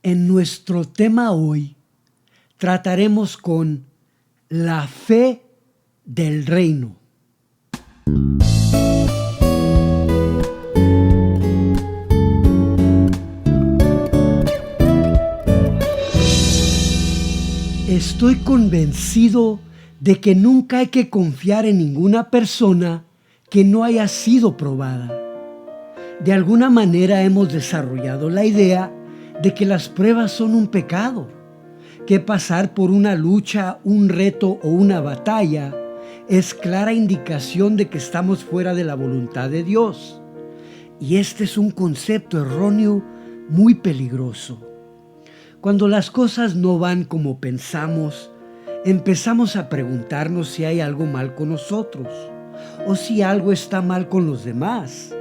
En nuestro tema hoy trataremos con la fe del reino. Estoy convencido de que nunca hay que confiar en ninguna persona que no haya sido probada. De alguna manera hemos desarrollado la idea de que las pruebas son un pecado, que pasar por una lucha, un reto o una batalla es clara indicación de que estamos fuera de la voluntad de Dios. Y este es un concepto erróneo muy peligroso. Cuando las cosas no van como pensamos, empezamos a preguntarnos si hay algo mal con nosotros, o si algo está mal con los demás,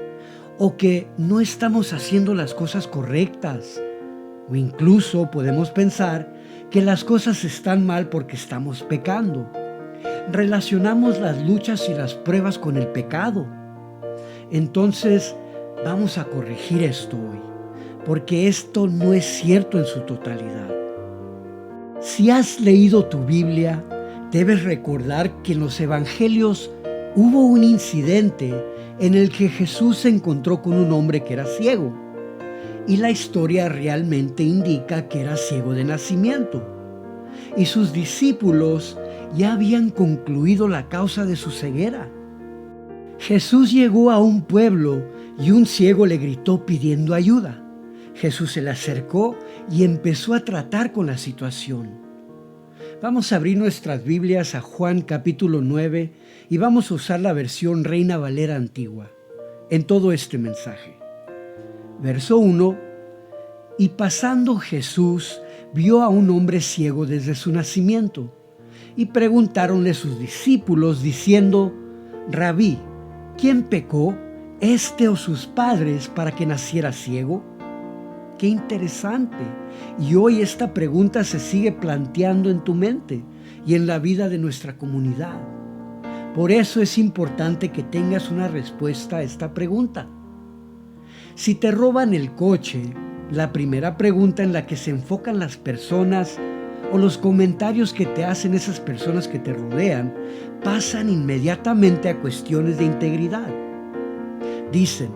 o que no estamos haciendo las cosas correctas, o incluso podemos pensar que las cosas están mal porque estamos pecando. Relacionamos las luchas y las pruebas con el pecado. Entonces, vamos a corregir esto hoy, porque esto no es cierto en su totalidad. Si has leído tu Biblia, debes recordar que en los evangelios hubo un incidente en el que Jesús se encontró con un hombre que era ciego. Y la historia realmente indica que era ciego de nacimiento. Y sus discípulos ya habían concluido la causa de su ceguera. Jesús llegó a un pueblo y un ciego le gritó pidiendo ayuda. Jesús se le acercó y empezó a tratar con la situación. Vamos a abrir nuestras Biblias a Juan capítulo 9 y vamos a usar la versión Reina Valera antigua en todo este mensaje. Verso 1. Y pasando Jesús vio a un hombre ciego desde su nacimiento, y preguntáronle sus discípulos diciendo: Rabí, ¿quién pecó, este o sus padres, para que naciera ciego? ¡Qué interesante! Y hoy esta pregunta se sigue planteando en tu mente y en la vida de nuestra comunidad. Por eso es importante que tengas una respuesta a esta pregunta. Si te roban el coche, la primera pregunta en la que se enfocan las personas o los comentarios que te hacen esas personas que te rodean pasan inmediatamente a cuestiones de integridad. Dicen: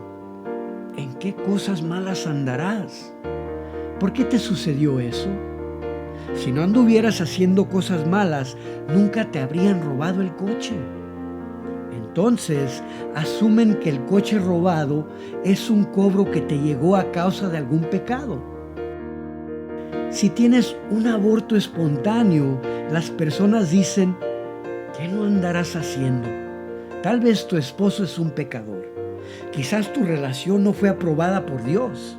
¿en qué cosas malas andarás? ¿Por qué te sucedió eso? Si no anduvieras haciendo cosas malas, nunca te habrían robado el coche. Entonces, asumen que el coche robado es un cobro que te llegó a causa de algún pecado. Si tienes un aborto espontáneo, las personas dicen: ¿qué no andarás haciendo? Tal vez tu esposo es un pecador. Quizás tu relación no fue aprobada por Dios.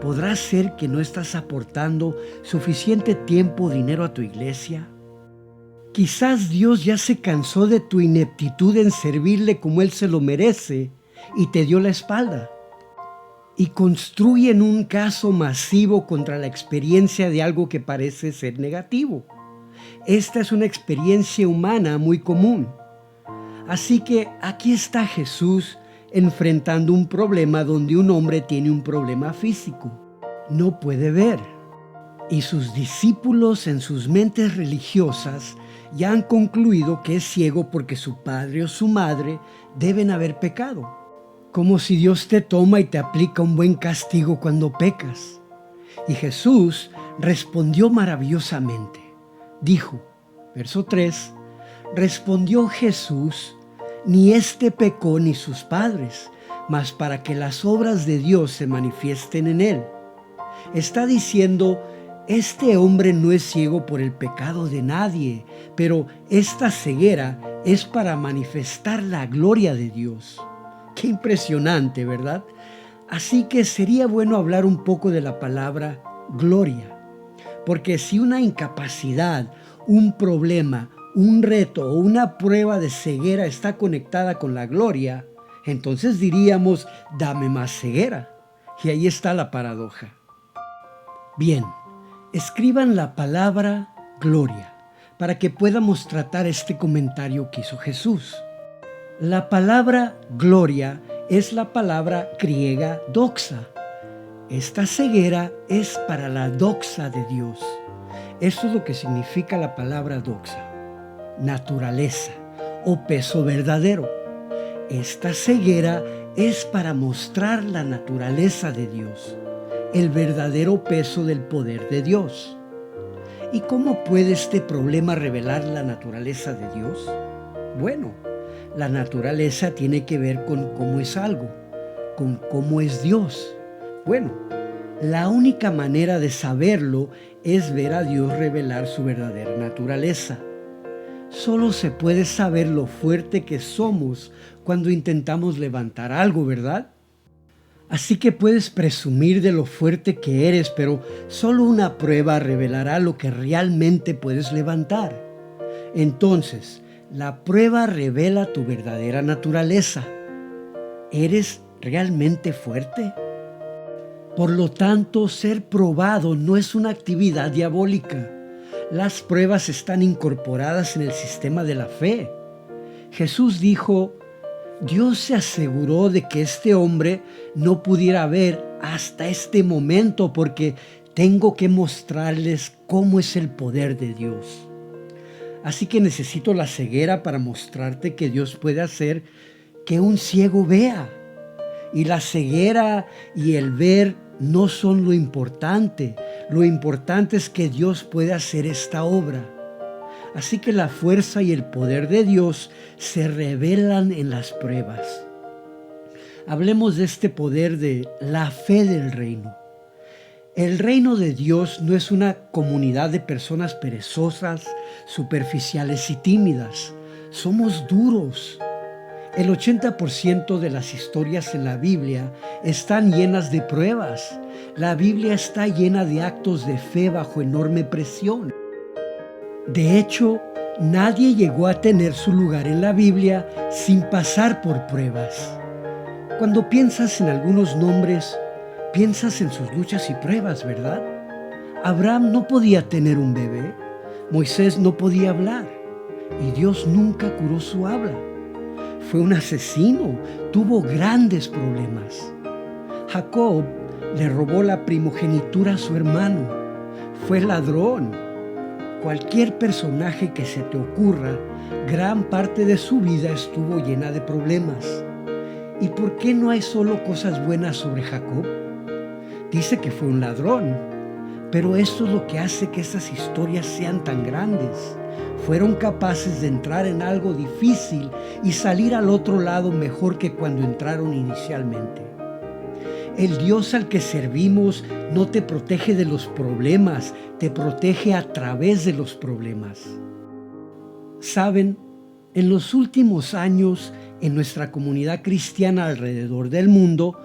¿Podrá ser que no estás aportando suficiente tiempo o dinero a tu iglesia? Quizás Dios ya se cansó de tu ineptitud en servirle como Él se lo merece y te dio la espalda. Y construyen un caso masivo contra la experiencia de algo que parece ser negativo. Esta es una experiencia humana muy común. Así que aquí está Jesús enfrentando un problema donde un hombre tiene un problema físico. No puede ver. Y sus discípulos en sus mentes religiosas ya han concluido que es ciego porque su padre o su madre deben haber pecado. Como si Dios te toma y te aplica un buen castigo cuando pecas. Y Jesús respondió maravillosamente. Dijo, verso 3, respondió Jesús: ni éste pecó ni sus padres, mas para que las obras de Dios se manifiesten en él. Está diciendo: este hombre no es ciego por el pecado de nadie, pero esta ceguera es para manifestar la gloria de Dios. Qué impresionante, ¿verdad? Así que sería bueno hablar un poco de la palabra gloria, porque si una incapacidad, un problema, un reto o una prueba de ceguera está conectada con la gloria, entonces diríamos: dame más ceguera. Y ahí está la paradoja. Bien, escriban la palabra gloria para que podamos tratar este comentario que hizo Jesús. La palabra gloria es la palabra griega doxa, Esta ceguera es para la doxa de Dios. Eso es lo que significa la palabra doxa, naturaleza o peso verdadero. Esta ceguera es para mostrar la naturaleza de Dios, el verdadero peso del poder de Dios. ¿Y cómo puede este problema revelar la naturaleza de Dios? Bueno, la naturaleza tiene que ver con cómo es algo, con cómo es Dios. Bueno, la única manera de saberlo es ver a Dios revelar su verdadera naturaleza. Solo se puede saber lo fuerte que somos cuando intentamos levantar algo, ¿verdad? Así que puedes presumir de lo fuerte que eres, pero solo una prueba revelará lo que realmente puedes levantar. Entonces, la prueba revela tu verdadera naturaleza. ¿Eres realmente fuerte? Por lo tanto, ser probado no es una actividad diabólica. Las pruebas están incorporadas en el sistema de la fe. Jesús dijo: Dios se aseguró de que este hombre no pudiera ver hasta este momento porque tengo que mostrarles cómo es el poder de Dios. Así que necesito la ceguera para mostrarte que Dios puede hacer que un ciego vea. Y la ceguera y el ver no son lo importante. Lo importante es que Dios puede hacer esta obra. Así que la fuerza y el poder de Dios se revelan en las pruebas. Hablemos de este poder de la fe del reino. El reino de Dios no es una comunidad de personas perezosas, superficiales y tímidas. Somos duros. El 80% de las historias en la Biblia están llenas de pruebas. La Biblia está llena de actos de fe bajo enorme presión. De hecho, nadie llegó a tener su lugar en la Biblia sin pasar por pruebas. Cuando piensas en algunos nombres, piensas en sus luchas y pruebas, ¿verdad? Abraham no podía tener un bebé, Moisés no podía hablar y Dios nunca curó su habla. Fue un asesino, tuvo grandes problemas. Jacob le robó la primogenitura a su hermano, fue ladrón. Cualquier personaje que se te ocurra, gran parte de su vida estuvo llena de problemas. ¿Y por qué no hay solo cosas buenas sobre Jacob? Dice que fue un ladrón, pero esto es lo que hace que estas historias sean tan grandes. Fueron capaces de entrar en algo difícil y salir al otro lado mejor que cuando entraron inicialmente. El Dios al que servimos no te protege de los problemas, te protege a través de los problemas. Saben, en los últimos años, en nuestra comunidad cristiana alrededor del mundo,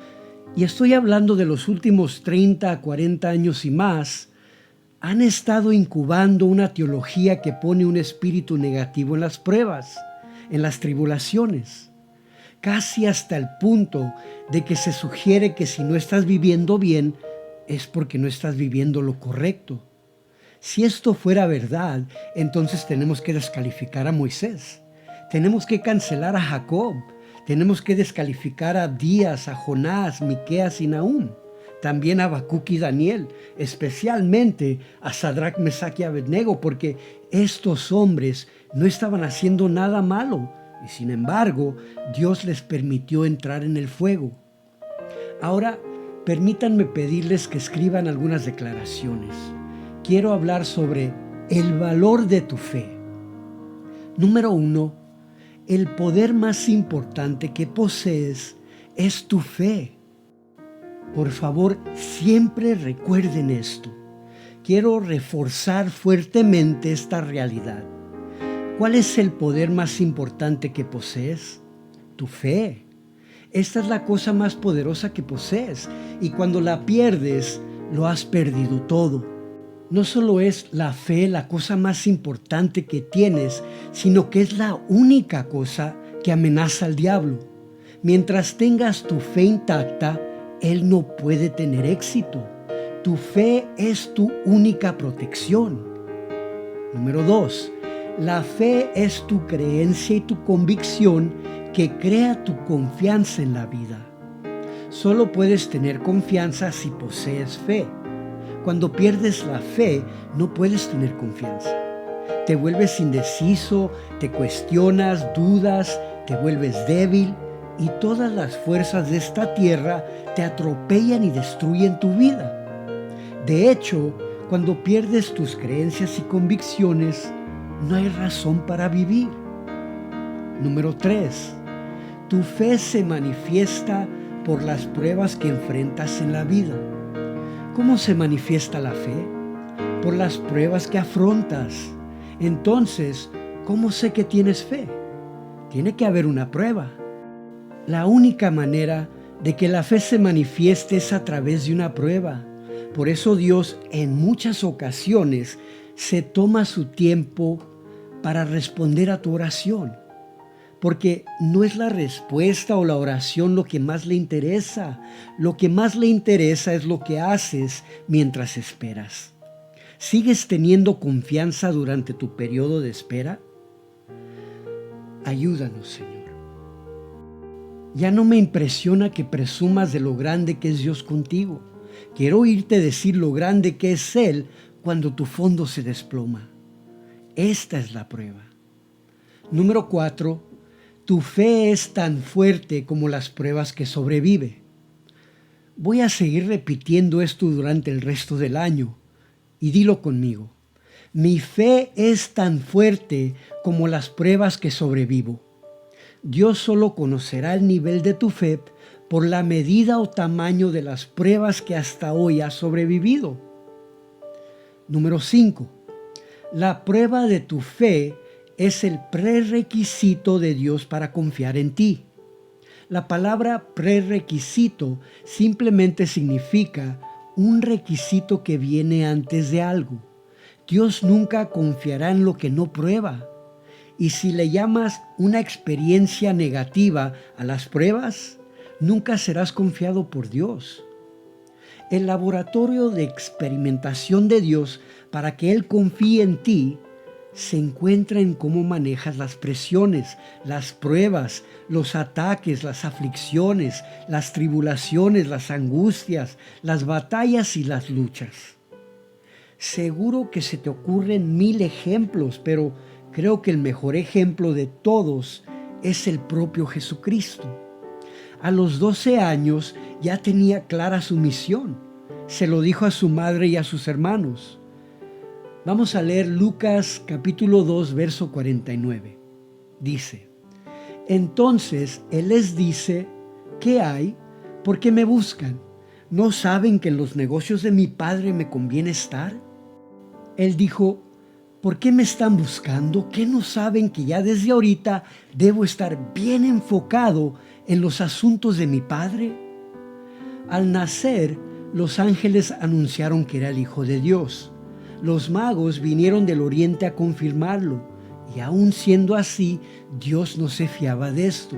y estoy hablando de los últimos 30 a 40 años y más, han estado incubando una teología que pone un espíritu negativo en las pruebas, en las tribulaciones, casi hasta el punto de que se sugiere que si no estás viviendo bien, es porque no estás viviendo lo correcto. Si esto fuera verdad, entonces tenemos que descalificar a Moisés, tenemos que cancelar a Jacob, tenemos que descalificar a Abdías, a Jonás, Miqueas y Nahum, también a Habacuc y Daniel, especialmente a Sadrach, Mesach y Abednego, porque estos hombres no estaban haciendo nada malo y sin embargo Dios les permitió entrar en el fuego. Ahora, permítanme pedirles que escriban algunas declaraciones. Quiero hablar sobre el valor de tu fe. Número 1, el poder más importante que posees es tu fe. Por favor, siempre recuerden esto. Quiero reforzar fuertemente esta realidad. ¿Cuál es el poder más importante que posees? Tu fe. Esta es la cosa más poderosa que posees y cuando la pierdes, lo has perdido todo. No solo es la fe la cosa más importante que tienes, sino que es la única cosa que amenaza al diablo. Mientras tengas tu fe intacta, él no puede tener éxito. Tu fe es tu única protección. Número 2. La fe es tu creencia y tu convicción que crea tu confianza en la vida. Solo puedes tener confianza si posees fe. Cuando pierdes la fe, no puedes tener confianza. Te vuelves indeciso, te cuestionas, dudas, te vuelves débil y todas las fuerzas de esta tierra te atropellan y destruyen tu vida. De hecho, cuando pierdes tus creencias y convicciones, no hay razón para vivir. Número 3. Tu fe se manifiesta por las pruebas que enfrentas en la vida. ¿Cómo se manifiesta la fe? Por las pruebas que afrontas. Entonces, ¿cómo sé que tienes fe? Tiene que haber una prueba. La única manera de que la fe se manifieste es a través de una prueba. Por eso Dios en muchas ocasiones se toma su tiempo para responder a tu oración. Porque no es la respuesta o la oración lo que más le interesa. Lo que más le interesa es lo que haces mientras esperas. ¿Sigues teniendo confianza durante tu periodo de espera? Ayúdanos, Señor. Ya no me impresiona que presumas de lo grande que es Dios contigo. Quiero oírte decir lo grande que es Él cuando tu fondo se desploma. Esta es la prueba. Número 4. Tu fe es tan fuerte como las pruebas que sobrevive. Voy a seguir repitiendo esto durante el resto del año. Y dilo conmigo. Mi fe es tan fuerte como las pruebas que sobrevivo. Dios solo conocerá el nivel de tu fe por la medida o tamaño de las pruebas que hasta hoy has sobrevivido. Número 5. La prueba de tu fe es el prerequisito de Dios para confiar en ti. La palabra prerequisito simplemente significa un requisito que viene antes de algo. Dios nunca confiará en lo que no prueba. Y si le llamas una experiencia negativa a las pruebas, nunca serás confiado por Dios. El laboratorio de experimentación de Dios para que Él confíe en ti se encuentra en cómo manejas las presiones, las pruebas, los ataques, las aflicciones, las tribulaciones, las angustias, las batallas y las luchas. Seguro que se te ocurren 1000 ejemplos, pero creo que el mejor ejemplo de todos es el propio Jesucristo. A los 12 años ya tenía clara su misión. Se lo dijo a su madre y a sus hermanos. Vamos a leer Lucas capítulo 2, verso 49. Dice: Entonces Él les dice, ¿qué hay? ¿Por qué me buscan? ¿No saben que en los negocios de mi Padre me conviene estar? Él dijo, ¿por qué me están buscando? ¿Qué no saben que ya desde ahorita debo estar bien enfocado en los asuntos de mi Padre? Al nacer, los ángeles anunciaron que era el Hijo de Dios. Los magos vinieron del oriente a confirmarlo, y aun siendo así, Dios no se fiaba de esto.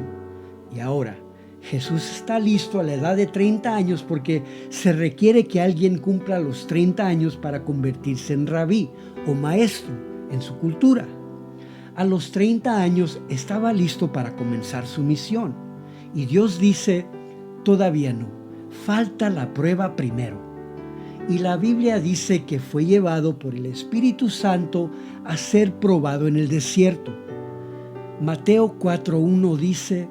Y ahora, Jesús está listo a la edad de 30 años porque se requiere que alguien cumpla los 30 años para convertirse en rabí o maestro en su cultura. A los 30 años estaba listo para comenzar su misión. Y Dios dice, todavía no, falta la prueba primero. Y la Biblia dice que fue llevado por el Espíritu Santo a ser probado en el desierto. Mateo 4:1 dice,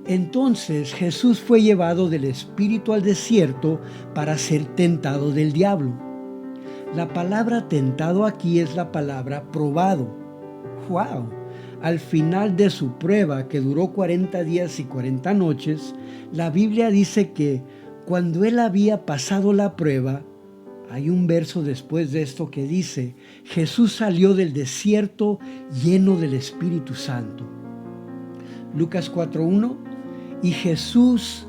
entonces Jesús fue llevado del Espíritu al desierto para ser tentado del diablo. La palabra tentado aquí es la palabra probado. ¡Wow! Al final de su prueba, que duró 40 días y 40 noches, la Biblia dice que cuando él había pasado la prueba, hay un verso después de esto que dice, Jesús salió del desierto lleno del Espíritu Santo. Lucas 4:1, y Jesús,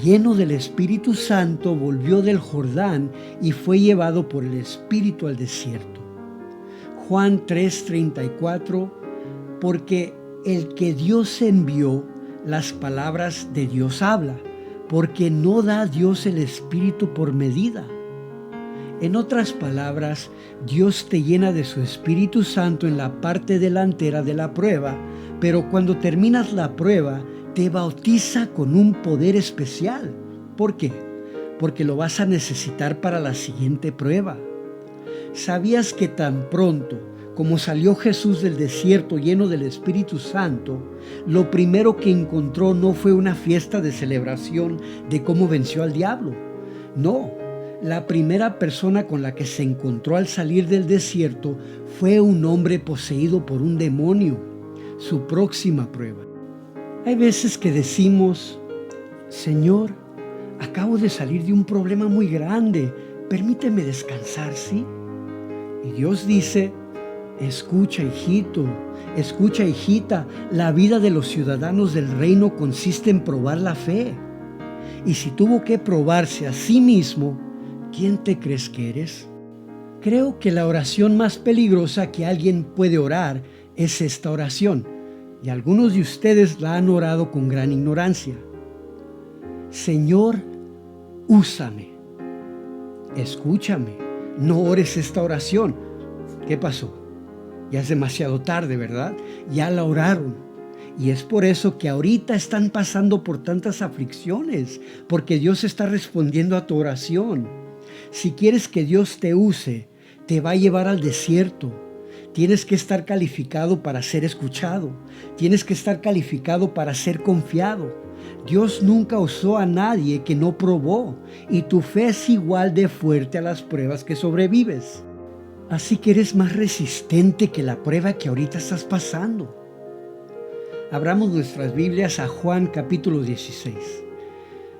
lleno del Espíritu Santo, volvió del Jordán y fue llevado por el Espíritu al desierto. Juan 3:34, porque el que Dios envió, las palabras de Dios habla, porque no da Dios el Espíritu por medida. En otras palabras, Dios te llena de su Espíritu Santo en la parte delantera de la prueba, pero cuando terminas la prueba, te bautiza con un poder especial, ¿Por qué? Porque lo vas a necesitar para la siguiente prueba. ¿Sabías que tan pronto como salió Jesús del desierto lleno del Espíritu Santo, lo primero que encontró no fue una fiesta de celebración de cómo venció al diablo? No, la primera persona con la que se encontró al salir del desierto fue un hombre poseído por un demonio, su próxima prueba. Hay veces que decimos: Señor, acabo de salir de un problema muy grande, permíteme descansar, ¿sí? Y Dios dice: escucha, hijito, escucha, hijita, la vida de los ciudadanos del reino consiste en probar la fe. Y si tuvo que probarse a sí mismo, ¿quién te crees que eres? Creo que la oración más peligrosa que alguien puede orar es esta oración, y algunos de ustedes la han orado con gran ignorancia. Señor, úsame. Escúchame, no ores esta oración. ¿Qué pasó? Ya es demasiado tarde, ¿verdad? Ya la oraron. Y es por eso que ahorita están pasando por tantas aflicciones, porque Dios está respondiendo a tu oración. Si quieres que Dios te use, te va a llevar al desierto. Tienes que estar calificado para ser escuchado. Tienes que estar calificado para ser confiado. Dios nunca usó a nadie que no probó, y tu fe es igual de fuerte a las pruebas que sobrevives. Así que eres más resistente que la prueba que ahorita estás pasando. Abramos nuestras Biblias a Juan capítulo 16,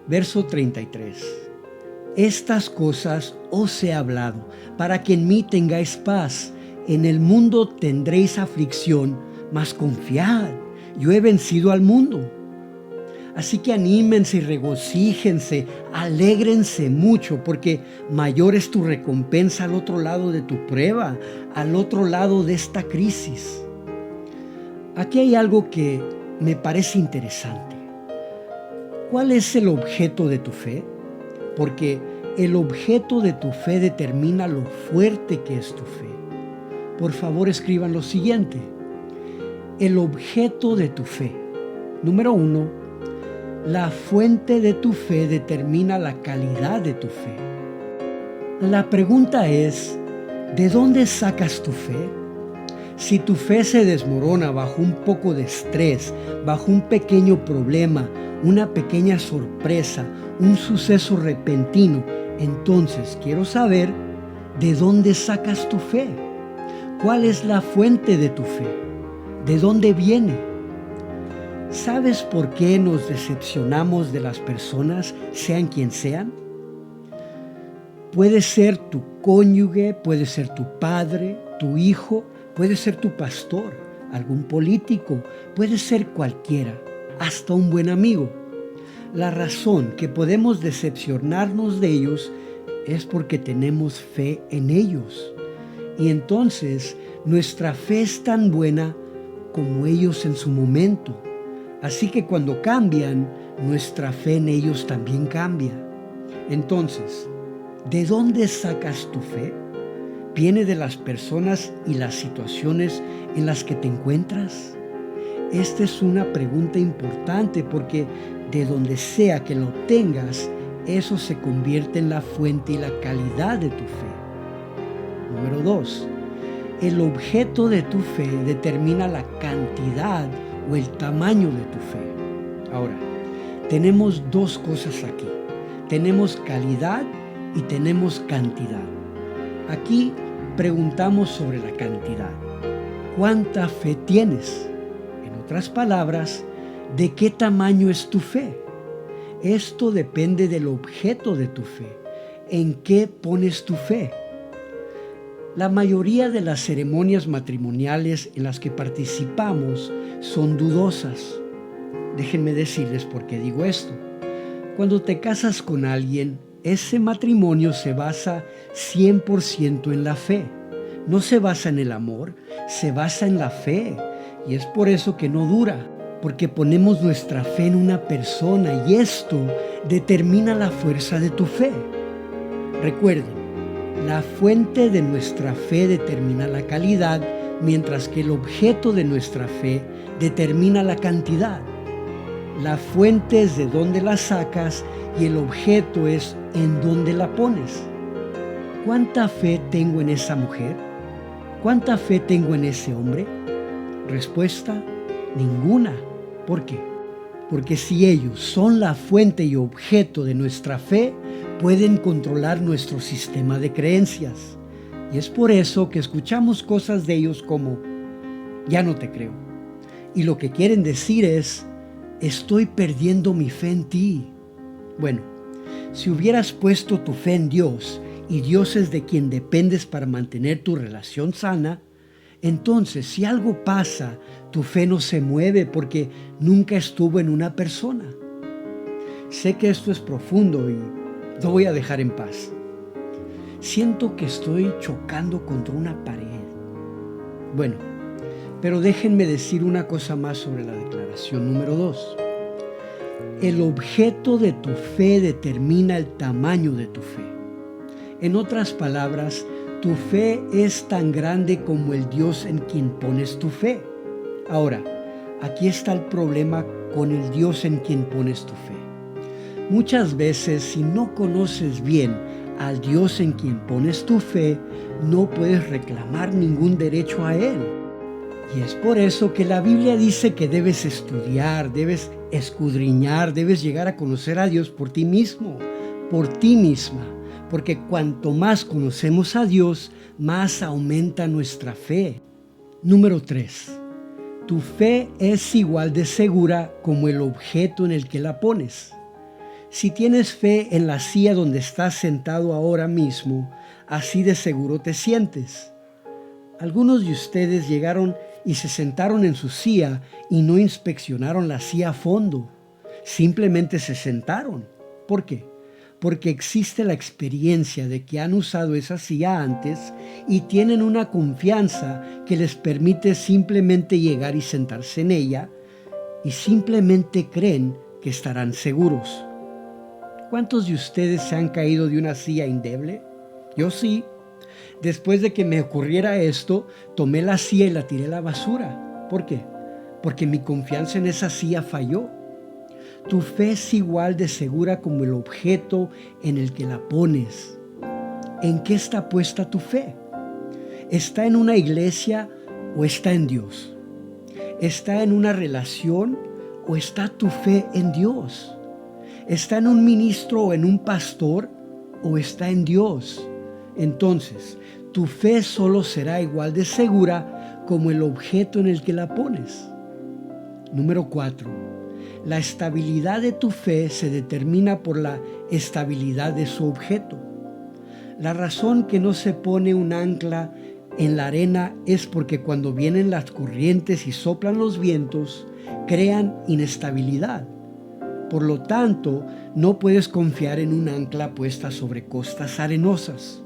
verso 33. Estas cosas os he hablado, para que en mí tengáis paz. En el mundo tendréis aflicción, mas confiad, yo he vencido al mundo. Así que anímense y regocíjense, alégrense mucho, porque mayor es tu recompensa al otro lado de tu prueba, al otro lado de esta crisis. Aquí hay algo que me parece interesante. ¿Cuál es el objeto de tu fe? Porque el objeto de tu fe determina lo fuerte que es tu fe. Por favor, escriban lo siguiente. El objeto de tu fe. Número 1. La fuente de tu fe determina la calidad de tu fe. La pregunta es, ¿de dónde sacas tu fe? Si tu fe se desmorona bajo un poco de estrés, bajo un pequeño problema, una pequeña sorpresa, un suceso repentino, entonces quiero saber, ¿de dónde sacas tu fe? ¿Cuál es la fuente de tu fe? ¿De dónde viene? ¿Sabes por qué nos decepcionamos de las personas, sean quien sean? Puede ser tu cónyuge, puede ser tu padre, tu hijo, puede ser tu pastor, algún político, puede ser cualquiera, hasta un buen amigo. La razón que podemos decepcionarnos de ellos es porque tenemos fe en ellos. Y entonces nuestra fe es tan buena como ellos en su momento. Así que cuando cambian, nuestra fe en ellos también cambia. Entonces, ¿de dónde sacas tu fe? ¿Viene de las personas y las situaciones en las que te encuentras? Esta es una pregunta importante porque de donde sea que lo tengas, eso se convierte en la fuente y la calidad de tu fe. Número 2. El objeto de tu fe determina la cantidad o el tamaño de tu fe. Ahora, tenemos dos cosas aquí. Tenemos calidad y tenemos cantidad. Aquí preguntamos sobre la cantidad. ¿Cuánta fe tienes? En otras palabras, ¿de qué tamaño es tu fe? Esto depende del objeto de tu fe. ¿En qué pones tu fe? La mayoría de las ceremonias matrimoniales en las que participamos son dudosas. Déjenme decirles por qué digo esto. Cuando te casas con alguien, ese matrimonio se basa 100% en la fe. No se basa en el amor, se basa en la fe. Y es por eso que no dura, porque ponemos nuestra fe en una persona y esto determina la fuerza de tu fe. Recuerden, la fuente de nuestra fe determina la calidad, mientras que el objeto de nuestra fe determina la cantidad. La fuente es de dónde la sacas y el objeto es en dónde la pones. ¿Cuánta fe tengo en esa mujer? ¿Cuánta fe tengo en ese hombre? Respuesta: ninguna. ¿Por qué? Porque si ellos son la fuente y objeto de nuestra fe, pueden controlar nuestro sistema de creencias. Y es por eso que escuchamos cosas de ellos como: ya no te creo. Y lo que quieren decir es: estoy perdiendo mi fe en ti. Bueno, si hubieras puesto tu fe en Dios y Dios es de quien dependes para mantener tu relación sana, entonces si algo pasa, tu fe no se mueve porque nunca estuvo en una persona. Sé que esto es profundo y lo voy a dejar en paz. Siento que estoy chocando contra una pared. Bueno, pero déjenme decir una cosa más sobre la declaración número 2. El objeto de tu fe determina el tamaño de tu fe. En otras palabras, tu fe es tan grande como el Dios en quien pones tu fe. Ahora, aquí está el problema con el Dios en quien pones tu fe. Muchas veces, si no conoces bien al Dios en quien pones tu fe, no puedes reclamar ningún derecho a Él. Y es por eso que la Biblia dice que debes estudiar, debes escudriñar, debes llegar a conocer a Dios por ti mismo, por ti misma. Porque cuanto más conocemos a Dios, más aumenta nuestra fe. Número 3. Tu fe es igual de segura como el objeto en el que la pones. Si tienes fe en la silla donde estás sentado ahora mismo, así de seguro te sientes. Algunos de ustedes llegaron y se sentaron en su silla y no inspeccionaron la silla a fondo. Simplemente se sentaron. ¿Por qué? Porque existe la experiencia de que han usado esa silla antes y tienen una confianza que les permite simplemente llegar y sentarse en ella y simplemente creen que estarán seguros. ¿Cuántos de ustedes se han caído de una silla endeble? Yo sí. Después de que me ocurriera esto, tomé la silla y la tiré a la basura. ¿Por qué? Porque mi confianza en esa silla falló. Tu fe es igual de segura como el objeto en el que la pones. ¿En qué está puesta tu fe? ¿Está en una iglesia o está en Dios? ¿Está en una relación o está tu fe en Dios? ¿Está en un ministro o en un pastor o está en Dios? Entonces, tu fe solo será igual de segura como el objeto en el que la pones. Número 4. La estabilidad de tu fe se determina por la estabilidad de su objeto. La razón que no se pone un ancla en la arena es porque cuando vienen las corrientes y soplan los vientos, crean inestabilidad. Por lo tanto, no puedes confiar en un ancla puesta sobre costas arenosas.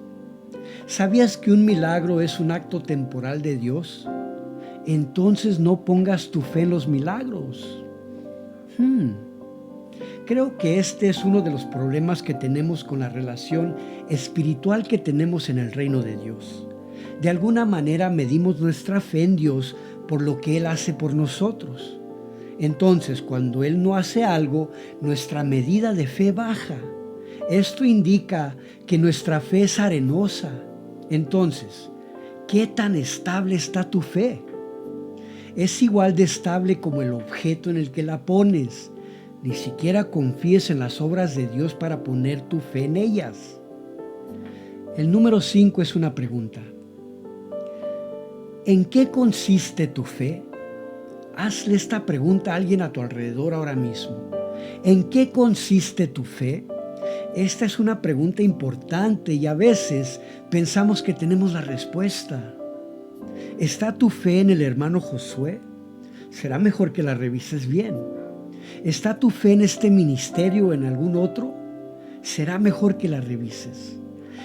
¿Sabías que un milagro es un acto temporal de Dios? Entonces no pongas tu fe en los milagros. Creo que este es uno de los problemas que tenemos con la relación espiritual que tenemos en el reino de Dios. De alguna manera medimos nuestra fe en Dios por lo que Él hace por nosotros. Entonces, cuando Él no hace algo, nuestra medida de fe baja. Esto indica que nuestra fe es arenosa. Entonces, ¿qué tan estable está tu fe? Es igual de estable como el objeto en el que la pones. Ni siquiera confíes en las obras de Dios para poner tu fe en ellas. El número 5 es una pregunta. ¿En qué consiste tu fe? Hazle esta pregunta a alguien a tu alrededor ahora mismo. ¿En qué consiste tu fe? Esta es una pregunta importante y a veces pensamos que tenemos la respuesta. ¿Está tu fe en el hermano Josué? Será mejor que la revises bien. ¿Está tu fe en este ministerio o en algún otro? Será mejor que la revises.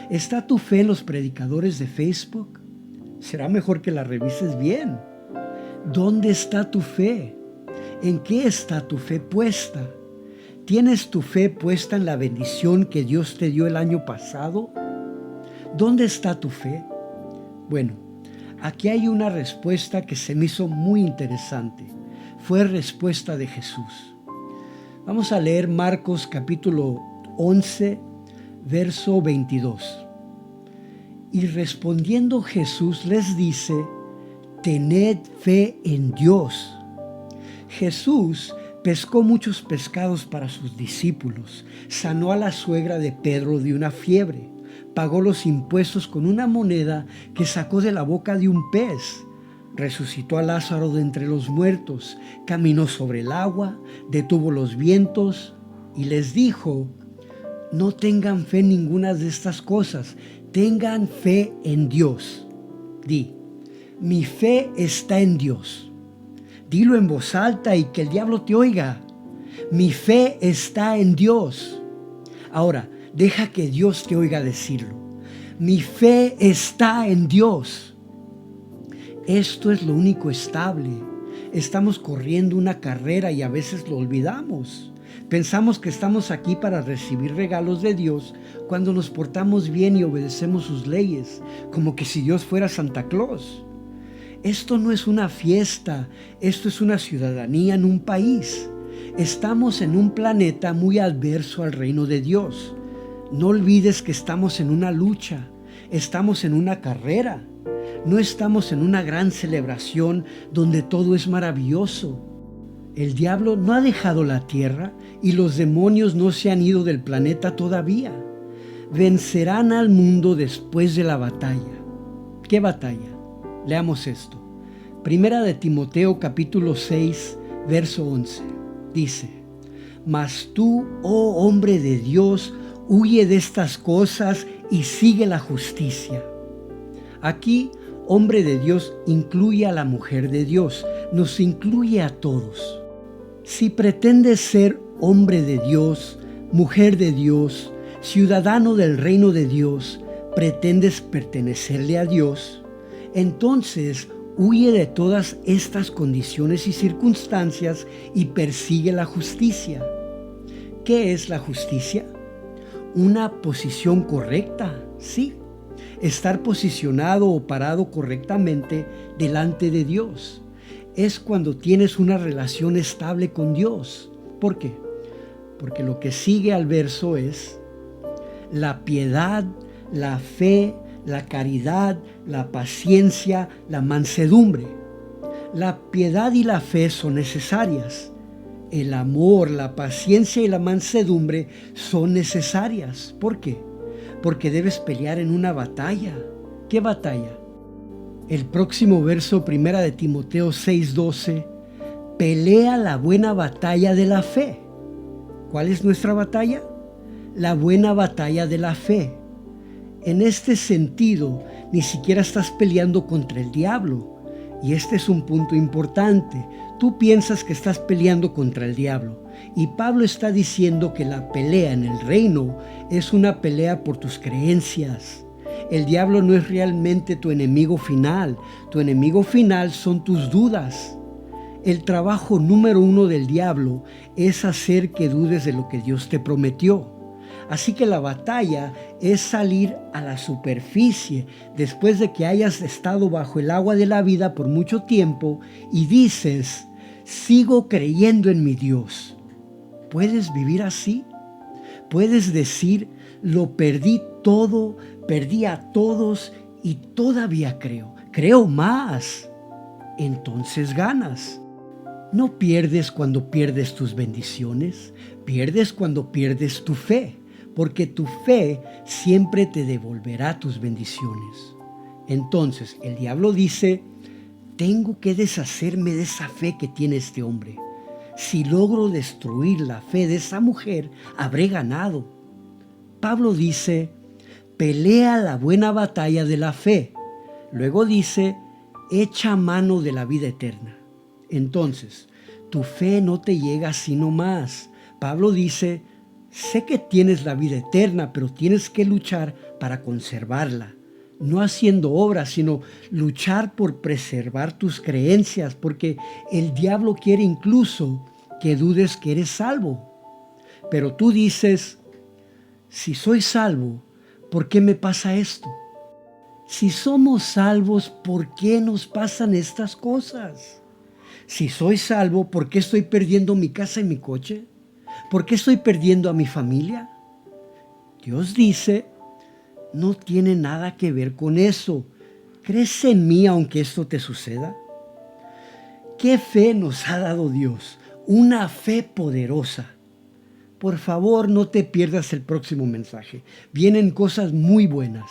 ¿Está tu fe en los predicadores de Facebook? Será mejor que la revises bien. ¿Dónde está tu fe? ¿En qué está tu fe puesta? ¿Tienes tu fe puesta en la bendición que Dios te dio el año pasado? ¿Dónde está tu fe? Bueno, aquí hay una respuesta que se me hizo muy interesante. Fue respuesta de Jesús. Vamos a leer Marcos capítulo 11, verso 22. Y respondiendo Jesús les dice: tened fe en Dios. Jesús pescó muchos pescados para sus discípulos, sanó a la suegra de Pedro de una fiebre, pagó los impuestos con una moneda que sacó de la boca de un pez, resucitó a Lázaro de entre los muertos, caminó sobre el agua, detuvo los vientos y les dijo: no tengan fe en ninguna de estas cosas, tengan fe en Dios. Di: mi fe está en Dios. Dilo en voz alta y que el diablo te oiga. Mi fe está en Dios. Ahora, deja que Dios te oiga decirlo. Mi fe está en Dios. Esto es lo único estable. Estamos corriendo una carrera y a veces lo olvidamos. Pensamos que estamos aquí para recibir regalos de Dios cuando nos portamos bien y obedecemos sus leyes, como que si Dios fuera Santa Claus. Esto no es una fiesta, esto es una ciudadanía en un país. Estamos en un planeta muy adverso al reino de Dios. No olvides que estamos en una lucha, estamos en una carrera. No estamos en una gran celebración donde todo es maravilloso. El diablo no ha dejado la tierra y los demonios no se han ido del planeta todavía. Vencerán al mundo después de la batalla. ¿Qué batalla? Leamos esto. Primera de Timoteo capítulo 6, verso 11. Dice: mas tú, oh hombre de Dios, huye de estas cosas y sigue la justicia. Aquí, hombre de Dios incluye a la mujer de Dios, nos incluye a todos. Si pretendes ser hombre de Dios, mujer de Dios, ciudadano del reino de Dios, pretendes pertenecerle a Dios, entonces huye de todas estas condiciones y circunstancias y persigue la justicia. ¿Qué es la justicia? Una posición correcta, sí. Estar posicionado o parado correctamente delante de Dios. Es cuando tienes una relación estable con Dios. ¿Por qué? Porque lo que sigue al verso es: la piedad, la fe, la caridad, la paciencia, la mansedumbre. La piedad y la fe son necesarias. El amor, la paciencia y la mansedumbre son necesarias. ¿Por qué? Porque debes pelear en una batalla. ¿Qué batalla? El próximo verso, primera de Timoteo 6:12, pelea la buena batalla de la fe. ¿Cuál es nuestra batalla? La buena batalla de la fe. En este sentido, ni siquiera estás peleando contra el diablo. Y este es un punto importante. Tú piensas que estás peleando contra el diablo. Y Pablo está diciendo que la pelea en el reino es una pelea por tus creencias. El diablo no es realmente tu enemigo final. Tu enemigo final son tus dudas. El trabajo número 1 del diablo es hacer que dudes de lo que Dios te prometió. Así que la batalla es salir a la superficie después de que hayas estado bajo el agua de la vida por mucho tiempo y dices: sigo creyendo en mi Dios. ¿Puedes vivir así? Puedes decir: lo perdí todo, perdí a todos y todavía creo más. Entonces ganas. No pierdes cuando pierdes tus bendiciones, pierdes cuando pierdes tu fe, porque tu fe siempre te devolverá tus bendiciones. Entonces el diablo dice: tengo que deshacerme de esa fe que tiene este hombre. Si logro destruir la fe de esa mujer, habré ganado. Pablo dice: pelea la buena batalla de la fe. Luego dice: echa mano de la vida eterna. Entonces, tu fe no te llega así nomás. Pablo dice: sé que tienes la vida eterna, pero tienes que luchar para conservarla. No haciendo obras, sino luchar por preservar tus creencias, porque el diablo quiere incluso que dudes que eres salvo. Pero tú dices: si soy salvo, ¿por qué me pasa esto? Si somos salvos, ¿por qué nos pasan estas cosas? Si soy salvo, ¿por qué estoy perdiendo mi casa y mi coche? ¿Por qué estoy perdiendo a mi familia? Dios dice, no tiene nada que ver con eso. ¿Crees en mí aunque esto te suceda? ¿Qué fe nos ha dado Dios? Una fe poderosa. Por favor, no te pierdas el próximo mensaje. Vienen cosas muy buenas.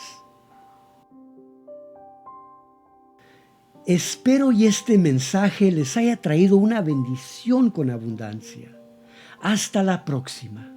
Espero y este mensaje les haya traído una bendición con abundancia. Hasta la próxima.